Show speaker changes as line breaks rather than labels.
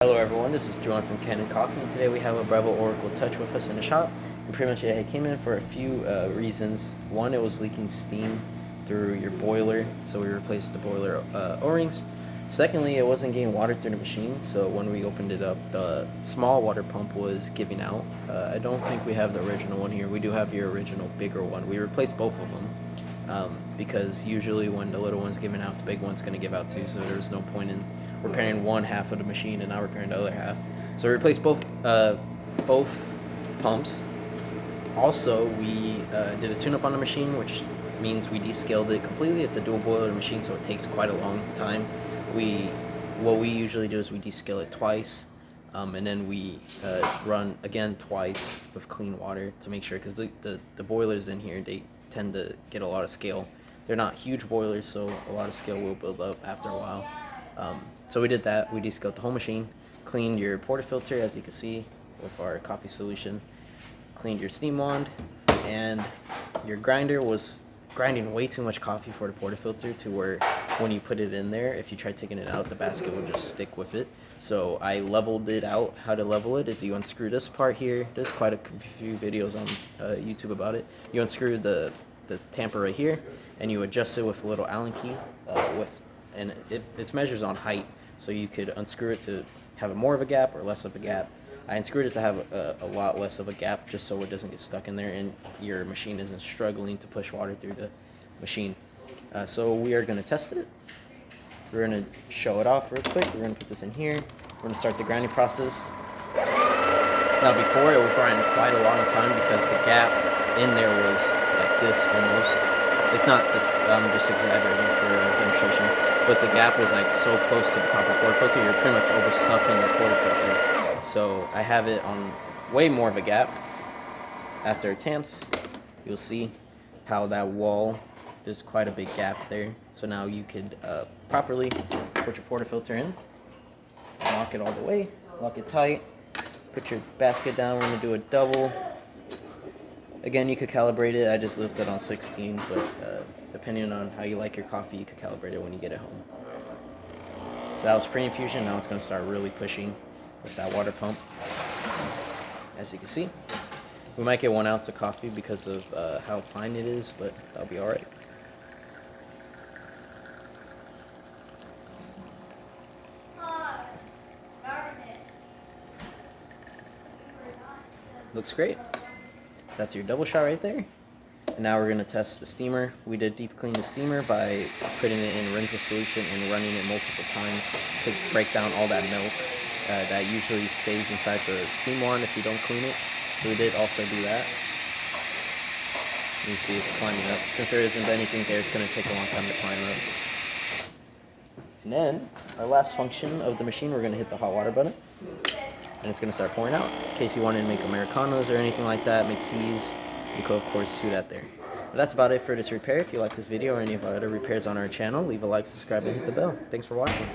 Hello everyone, this is John from Kanen Coffee, and today we have a Breville Oracle Touch with us in the shop. And pretty much it came in for a few reasons. One, it was leaking steam through your boiler, so we replaced the boiler O-rings. Secondly, it wasn't getting water through the machine, so when we opened it up, the small water pump was giving out. I don't think we have the original one here. We do have your original bigger one. We replaced both of them because usually when the little one's giving out, the big one's going to give out too, so there's no point in repairing one half of the machine and not repairing the other half. So we replaced both pumps. Also, we did a tune-up on the machine, which means we descaled it completely. It's a dual boiler machine, so it takes quite a long time. What we usually do is we descale it twice, and then we run again twice with clean water to make sure, because the boilers in here, they tend to get a lot of scale. They're not huge boilers, so a lot of scale will build up after a while. So we did that. We descaled the whole machine, cleaned your portafilter, as you can see with our coffee solution, cleaned your steam wand, and your grinder was grinding way too much coffee for the portafilter to where when you put it in there, if you try taking it out, the basket will just stick with it. So I leveled it out. How to level it is you unscrew this part here. There's quite a few videos on YouTube about it. You unscrew the tamper right here, and you adjust it with a little Allen key and it measures on height, so you could unscrew it to have more of a gap or less of a gap. I unscrewed it to have a lot less of a gap, just so it doesn't get stuck in there and your machine isn't struggling to push water through the machine. So we are going to test it. We're going to show it off real quick. We're going to put this in here. We're going to start the grinding process. Now before, it would grind quite a long time because the gap in there was like this almost. It's not this, I'm just exaggerating for demonstration, but the gap was like so close to the top of the portafilter, you're pretty much overstuffing your portafilter. So I have it on way more of a gap. After it tamps, you'll see how that wall, there's quite a big gap there. So now you could properly put your portafilter in, lock it all the way, lock it tight, put your basket down. We're going to do a double. Again, you could calibrate it. I just left it on 16, but depending on how you like your coffee, you could calibrate it when you get it home. So that was pre-infusion. Now it's going to start really pushing with that water pump. As you can see, we might get 1 ounce of coffee because of how fine it is, but that'll be all right. Looks great. That's your double shot right there. And now we're going to test the steamer. We did deep clean the steamer by putting it in rinse solution and running it multiple times to break down all that milk that usually stays inside the steam wand if you don't clean it. So we did also do that. You see it's climbing up. Since there isn't anything there, it's going to take a long time to climb up. And then our last function of the machine, we're going to hit the hot water button. And it's going to start pouring out. In case you wanted to make Americanos or anything like that, make teas, you could of course do that there. But that's about it for this repair. If you like this video or any of our other repairs on our channel, leave a like, subscribe, and hit the bell. Thanks for watching.